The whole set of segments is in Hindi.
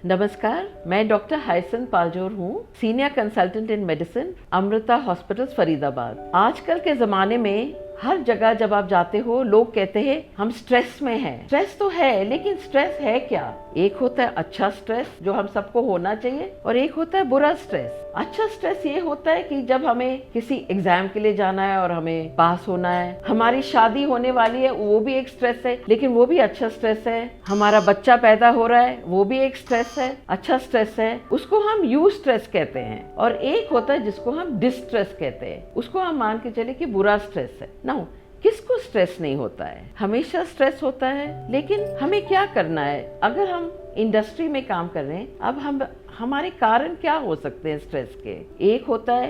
नमस्कार, मैं डॉक्टर हायसन पालजोर हूँ, सीनियर कंसल्टेंट इन मेडिसिन, अमृता हॉस्पिटल्स फरीदाबाद। आजकल के ज़माने में हर जगह जब आप जाते हो लोग कहते हैं हम स्ट्रेस में हैं। स्ट्रेस तो है, लेकिन स्ट्रेस है क्या? एक होता है अच्छा स्ट्रेस जो हम सबको होना चाहिए और एक होता है बुरा स्ट्रेस। अच्छा स्ट्रेस ये होता है कि जब हमें किसी एग्जाम के लिए जाना है और हमें पास होना है, हमारी शादी होने वाली है, वो भी एक स्ट्रेस है, लेकिन वो भी अच्छा स्ट्रेस है। हमारा बच्चा पैदा हो रहा है, वो भी एक स्ट्रेस है, अच्छा स्ट्रेस है, उसको हम यू स्ट्रेस कहते हैं। और एक होता है जिसको हम डिस्ट्रेस कहते हैं, उसको हम मान के चले कि बुरा स्ट्रेस है। ना, किसको स्ट्रेस नहीं होता है? हमेशा स्ट्रेस होता है, लेकिन हमें क्या करना है? अगर हम इंडस्ट्री में काम कर रहे हैं, अब हमारे कारण क्या हो सकते हैं स्ट्रेस के? एक होता है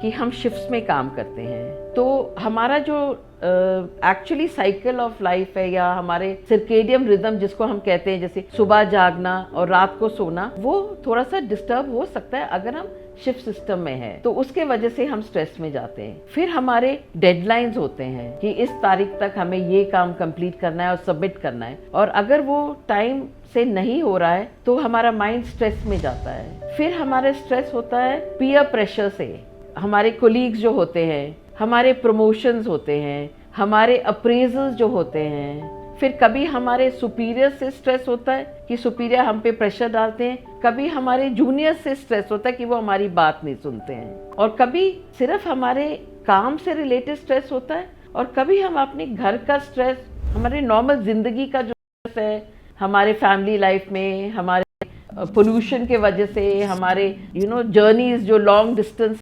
कि हम शिफ्ट्स में काम करते हैं, तो हमारा जो एक्चुअली साइकिल ऑफ लाइफ है या हमारे सर्केडियन रिदम जिसको हम कहते हैं, जैसे सुबह जागना और रात को सोना, वो थोड़ा सा डिस्टर्ब हो सकता है अगर हम शिफ्ट सिस्टम में है, तो उसके वजह से हम स्ट्रेस में जाते हैं। फिर हमारे डेडलाइंस होते हैं कि इस तारीख तक हमें ये काम कंप्लीट करना है और सबमिट करना है, और अगर वो टाइम से नहीं हो रहा है तो हमारा माइंड स्ट्रेस में जाता है। फिर हमारा स्ट्रेस होता है पीयर प्रेशर से, हमारे कोलीग्स जो होते हैं, हमारे प्रमोशंस होते हैं, हमारे अप्रेजल्स जो होते हैं। फिर कभी हमारे सुपीरियर से स्ट्रेस होता है कि सुपीरियर हम पे प्रेशर डालते हैं, कभी हमारे जूनियर से स्ट्रेस होता है कि वो हमारी बात नहीं सुनते हैं, और कभी सिर्फ हमारे काम से रिलेटेड स्ट्रेस होता है, और कभी हम अपने घर का स्ट्रेस, हमारे नॉर्मल जिंदगी का जो स्ट्रेस है, हमारे फैमिली लाइफ में, हमारे पोल्यूशन के वजह से, हमारे जर्नीज जो लॉन्ग डिस्टेंस,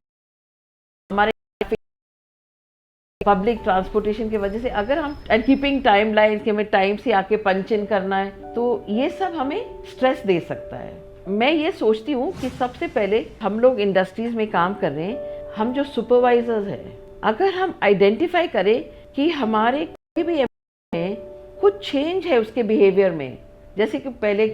हमारे पब्लिक ट्रांसपोर्टेशन की वजह से, अगर हम एंड कीपिंग टाइम लाइन कि हमें टाइम से आके पंच इन करना है, तो ये सब हमें स्ट्रेस दे सकता है। मैं ये सोचती हूँ कि सबसे पहले हम लोग इंडस्ट्रीज में काम कर रहे हैं, हम जो सुपरवाइजर्स हैं, अगर हम आइडेंटिफाई करें कि हमारे कोई भी में कुछ चेंज है उसके बिहेवियर में, जैसे कि पहले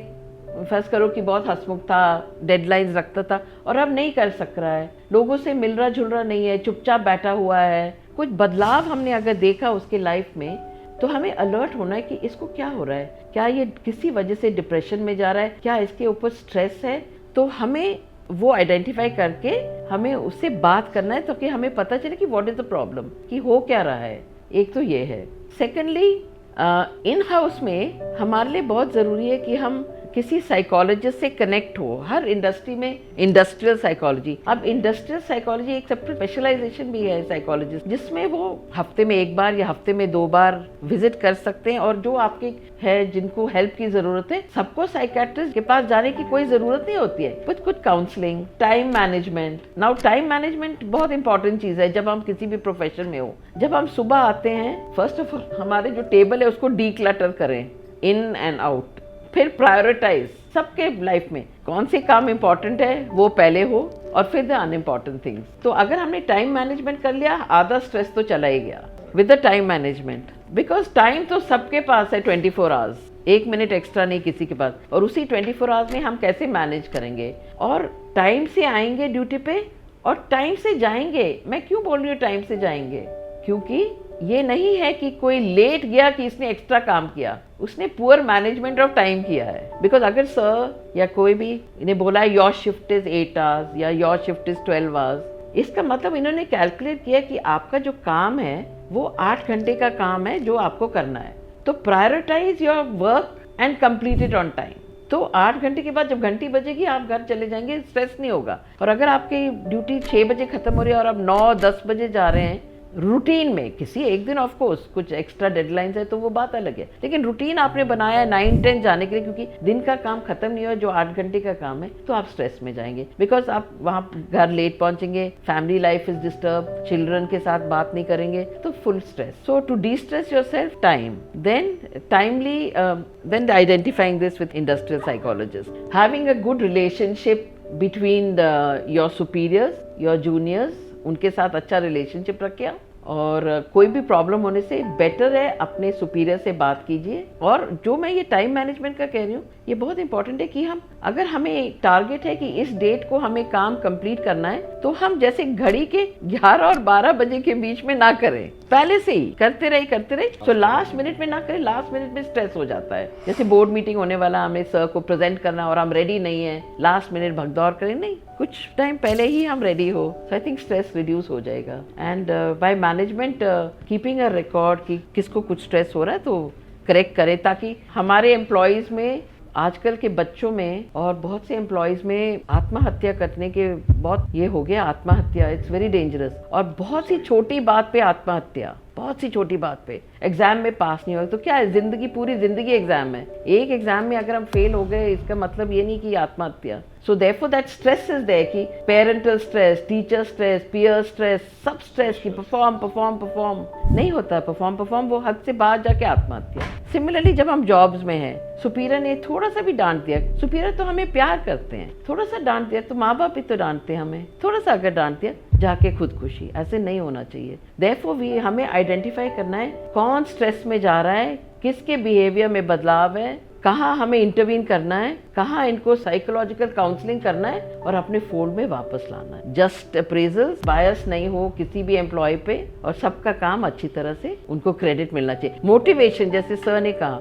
फर्ज करो कि बहुत हंसमुख था, डेडलाइंस रखता था, और अब नहीं कर सक रहा है, लोगों से मिल रहा जुल रहा नहीं है, चुपचाप बैठा हुआ है, कुछ बदलाव हमने अगर देखा उसके लाइफ में, तो हमें अलर्ट होना है कि इसको क्या हो रहा है, क्या ये किसी वजह से डिप्रेशन में जा रहा है, क्या इसके ऊपर स्ट्रेस है। तो हमें वो आइडेंटिफाई करके हमें उससे बात करना है, तो कि हमें पता चले कि व्हाट इज द प्रॉब्लम, कि हो क्या रहा है। एक तो ये है। सेकेंडली, इन हाउस में हमारे लिए बहुत ज़रूरी है कि हम किसी साइकोलॉजिस्ट से कनेक्ट हो। हर इंडस्ट्री में इंडस्ट्रियल साइकोलॉजी, अब इंडस्ट्रियल साइकोलॉजी एक सेपरेट स्पेशलाइजेशन भी है साइकोलॉजिस्ट, जिसमें वो हफ्ते में एक बार या हफ्ते में 2 बार विजिट कर सकते हैं, और जो आपके है जिनको हेल्प की जरूरत है, सबको साइकेट्रिस्ट के पास जाने की कोई जरूरत नहीं होती है। कुछ counselling, time management. Now time management बहुत इंपॉर्टेंट चीज है जब हम किसी भी प्रोफेशन में हो। जब हम सुबह आते हैं, फर्स्ट ऑफ ऑल हमारे जो टेबल है उसको डीक्लटर करें, इन एंड आउट। फिर प्रायोरिटाइज, सबके लाइफ में कौन से काम इंपॉर्टेंट है वो पहले हो, और फिर द अनइम्पॉर्टेंट थिंग्स। तो अगर हमने टाइम मैनेजमेंट कर लिया, आधा स्ट्रेस तो चला ही गया with the time management. Because time तो सबके पास है 24 आवर्स, 1 मिनट एक्स्ट्रा नहीं किसी के पास, और उसी 24 आवर्स में हम कैसे मैनेज करेंगे, और टाइम से आएंगे ड्यूटी पे और टाइम से जाएंगे। मैं क्यों बोल रही हूँ टाइम से जाएंगे? क्योंकि ये नहीं है कि कोई लेट गया कि इसने एक्स्ट्रा काम किया, उसने पुअर मैनेजमेंट ऑफ टाइम किया है। बिकॉज अगर सर या कोई भी इन्हें बोला है योर शिफ्ट इज 8 आवर्स या योर शिफ्ट इज 12 आवर्स, इसका मतलब इन्होंने कैलकुलेट किया कि आपका जो काम है वो 8 घंटे का काम है जो आपको करना है। तो prioritise your work and complete it on time. तो 8 घंटे के बाद जब घंटी बजेगी आप घर चले जाएंगे, स्ट्रेस नहीं होगा। और अगर आपकी ड्यूटी 6 बजे खत्म हो रही है और आप 9-10 बजे जा रहे हैं रूटीन में, किसी एक दिन ऑफ कोर्स कुछ एक्स्ट्रा डेडलाइंस है तो वो बात अलग है, लेकिन रूटीन आपने बनाया है 9-10 जाने के लिए, क्योंकि दिन का काम खत्म नहीं हुआ जो 8 घंटे का काम है, तो आप स्ट्रेस में जाएंगे। बिकॉज आप वहाँ घर लेट पहुंचेंगे, family life is disturb, children के साथ बात नहीं करेंगे, तो full stress. So to destress yourself, time, then timely, then identifying this with industrial psychologist, having a good relationship between your superiors, your juniors, उनके साथ अच्छा रिलेशनशिप रखिए, और कोई भी प्रॉब्लम होने से बेटर है अपने सुपीरियर से बात कीजिए। और जो मैं ये टाइम मैनेजमेंट का कह रही हूँ, ये बहुत इंपॉर्टेंट है कि हम अगर हमें टारगेट है कि इस डेट को हमें काम कंप्लीट करना है, तो हम जैसे घड़ी के 11 और 12 बजे के बीच में ना करें, पहले से ही करते रहे। तो लास्ट मिनट में ना करें, लास्ट मिनट में स्ट्रेस हो जाता है। जैसे बोर्ड मीटिंग होने वाला, हमें सर को प्रेजेंट करना और हम रेडी नहीं है, लास्ट मिनट भगदौड़ करें, नहीं, कुछ टाइम पहले ही हम रेडी हो। सो आई थिंक स्ट्रेस रिड्यूस हो जाएगा। And by management keeping a record कि किसको कुछ स्ट्रेस हो रहा है तो करेक्ट करें, ताकि हमारे एम्प्लॉयज़ में, आजकल के बच्चों में और बहुत से एम्प्लॉयज़ में आत्महत्या करने के बहुत ये हो गया। आत्महत्या इट्स वेरी डेंजरस, और बहुत सी छोटी बात पे आत्महत्या, बहुत सी छोटी बात पे। एग्जाम में पास नहीं हुआ तो क्या है, जिंदगी, पूरी जिंदगी एग्जाम है। एक एग्जाम में अगर हम फेल हो गए, इसका मतलब ये नहीं कि आत्महत्या। So therefore that stress is there, कि parental stress, teacher stress, peer stress, सब स्ट्रेस की परफॉर्म नहीं होता। परफॉर्म वो हद से बाहर जाके आत्महत्या। सिमिलरली जब हम जॉब्स में हैं, सुपीरियर ने थोड़ा सा भी डांट दिया, सुपीरियर तो हमें प्यार करते हैं, थोड़ा सा डांट दिया तो माँ बाप भी तो डांटते हैं हमें, थोड़ा सा अगर डांट दिया, जाके खुदकुशी, ऐसे नहीं होना चाहिए। देयरफॉर हमें आइडेंटिफाई करना है कौन स्ट्रेस में जा रहा है, किसके बिहेवियर में बदलाव है, कहाँ हमें इंटरवीन करना है, कहाँ इनको साइकोलॉजिकल काउंसलिंग करना है और अपने फोल्ड में वापस लाना है। जस्ट अप्रेजल्स, बायस नहीं हो किसी भी एम्प्लॉय पे, और सबका काम अच्छी तरह से उनको क्रेडिट मिलना चाहिए। मोटिवेशन, जैसे सर ने कहा,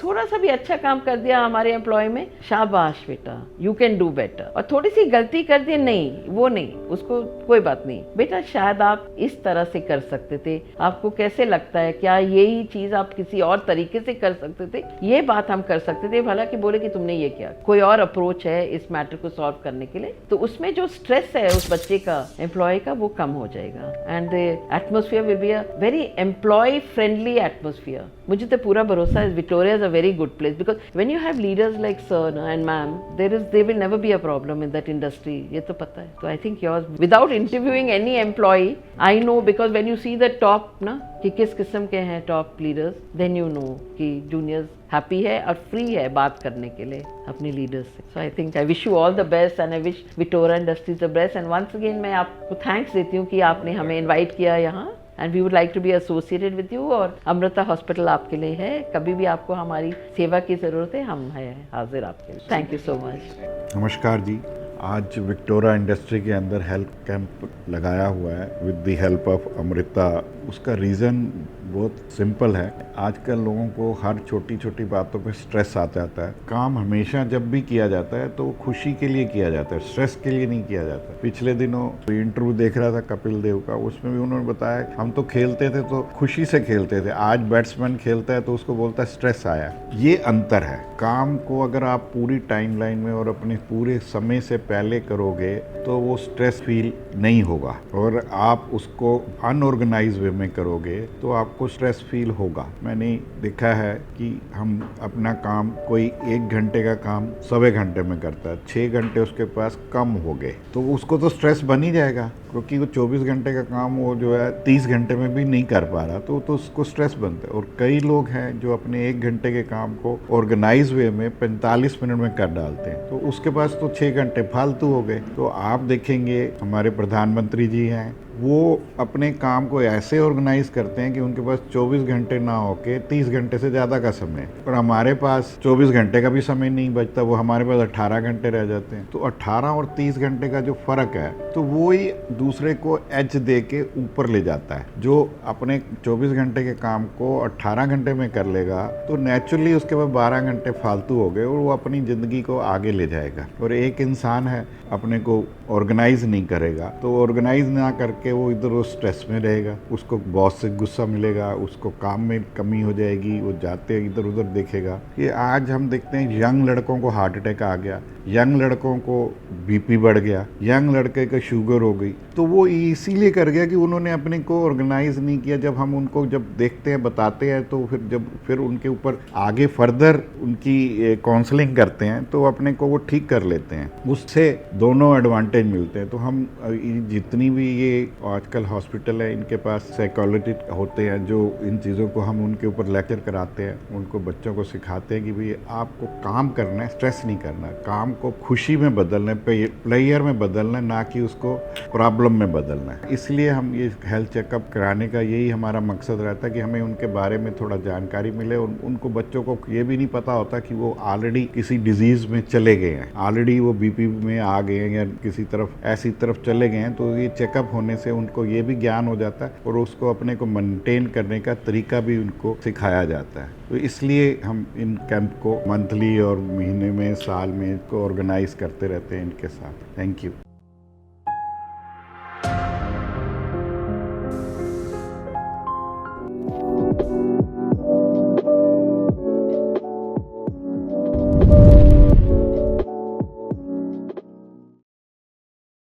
थोड़ा सा भी अच्छा काम कर दिया हमारे एम्प्लॉय में, शाबाश बेटा, यू कैन डू बेटर। और थोड़ी सी गलती कर दी, नहीं वो नहीं, उसको कोई बात नहीं बेटा, शायद आप इस तरह से कर सकते थे, आपको कैसे लगता है, क्या यही चीज आप किसी और तरीके से कर सकते थे, ये बात हम कर सकते थे, भला कि बोले कि तुमने ये किया, कोई और अप्रोच है इस मैटर को सॉल्व करने के लिए, तो उसमें जो स्ट्रेस है उस बच्चे का, एम्प्लॉय का, वो कम हो जाएगा। And the atmosphere will be a very employ friendly atmosphere. मुझे तो पूरा भरोसा है Victoria is a very good place, because when you have leaders like sir and ma'am, there will never be a problem in that industry, ये तो पता है। तो I think yours, without interviewing any employ, I know, because when you see the top ना, कि किस किस्म के हैं top leaders, then you know कि जूनियर्स हैप्पी है और फ्री है बात करने के लिए अपने लीडर्स से। So I think I wish you all the best and I wish Victoria Industries the best. And once again मैं आपको थैंक्स देती हूँ कि आपने हमें इनवाइट किया यहाँ, and we would like to be associated with you. और अमृता हॉस्पिटल आपके लिए है, कभी भी आपको हमारी सेवा की ज़रूरत है, हम हैं हाजिर आपके लिए। Thank you so much. नमस्कार जी, आज विक्टोरिया इंडस्ट्री के अंदर हेल्थ कैंप लगाया हुआ है with the help of Amrita. उसका रीज़न बहुत सिंपल है। आजकल लोगों को हर छोटी छोटी बातों पे स्ट्रेस आ जाता है। काम हमेशा जब भी किया जाता है तो खुशी के लिए किया जाता है, स्ट्रेस के लिए नहीं किया जाता। पिछले दिनों इंटरव्यू देख रहा था कपिल देव का, उसमें भी उन्होंने बताया हम तो खेलते थे तो खुशी से खेलते थे, आज बैट्समैन खेलता है तो उसको बोलता है स्ट्रेस आया। ये अंतर है। काम को अगर आप पूरी टाइमलाइन में और अपने पूरे समय से पहले करोगे तो वो स्ट्रेस फील नहीं होगा, और आप उसको अनऑर्गेनाइज वे में करोगे तो आपको स्ट्रेस फील होगा। मैंने देखा है कि हम अपना काम, कोई 1 घंटे का काम 1.25 घंटे में करता है, 6 घंटे उसके पास कम हो गए तो उसको तो स्ट्रेस बन ही जाएगा, क्योंकि वो 24 घंटे का काम वो जो है 30 घंटे में भी नहीं कर पा रहा, तो उसको स्ट्रेस बनता है। और कई लोग हैं जो अपने 1 घंटे के काम को ऑर्गेनाइज वे में 45 मिनट में कर डालते हैं, तो उसके पास तो 6 घंटे फालतू हो गए। तो आप देखेंगे हमारे प्रधानमंत्री जी हैं, वो अपने काम को ऐसे ऑर्गेनाइज करते हैं कि उनके पास 24 घंटे ना होके 30 घंटे से ज़्यादा का समय, और हमारे पास 24 घंटे का भी समय नहीं बचता, वो हमारे पास 18 घंटे रह जाते हैं। तो 18 और 30 घंटे का जो फ़र्क है, तो वो ही दूसरे को एज दे के ऊपर ले जाता है। जो अपने 24 घंटे के काम को 18 घंटे में कर लेगा तो नेचुरली उसके बाद 12 घंटे फालतू हो गए और वो अपनी ज़िंदगी को आगे ले जाएगा। और एक इंसान है अपने को ऑर्गेनाइज नहीं करेगा तो ऑर्गेनाइज ना करके वो इधर वो स्ट्रेस में रहेगा, उसको बॉस से गुस्सा मिलेगा, उसको काम में कमी हो जाएगी, वो जाते इधर उधर देखेगा। ये आज हम देखते हैं यंग लड़कों को हार्ट अटैक आ गया, यंग लड़कों को बीपी बढ़ गया, यंग लड़के का शुगर हो गई, तो वो इसीलिए कर गया कि उन्होंने अपने को ऑर्गेनाइज नहीं किया। जब हम उनको जब देखते हैं, बताते हैं, तो फिर उनके ऊपर आगे फर्दर उनकी काउंसलिंग करते हैं तो अपने को वो ठीक कर लेते हैं, उससे दोनों एडवांटेज मिलते हैं। तो हम जितनी भी ये आजकल हॉस्पिटल है, इनके पास साइकोलॉजिस्ट होते हैं जो इन चीज़ों को हम उनके ऊपर लेक्चर कराते हैं, उनको बच्चों को सिखाते हैं कि भाई आपको काम करना है, स्ट्रेस नहीं करना है, काम को खुशी में बदलना है, प्लेयर में बदलना है, ना कि उसको प्रॉब्लम में बदलना है। इसलिए हम ये हेल्थ चेकअप कराने का यही हमारा मकसद रहता है कि हमें उनके बारे में थोड़ा जानकारी मिले। और उनको बच्चों को ये भी नहीं पता होता कि वो ऑलरेडी किसी डिजीज़ में चले गए हैं, ऑलरेडी वो बीपी में आ गए हैं या किसी तरफ ऐसी तरफ चले गए हैं। तो ये चेकअप होने से उनको ये भी ज्ञान हो जाता है और उसको अपने को मेंटेन करने का तरीका भी उनको सिखाया जाता है। तो इसलिए हम इन कैंप को मंथली और महीने में, साल में इसको ऑर्गेनाइज करते रहते हैं इनके साथ। Thank you.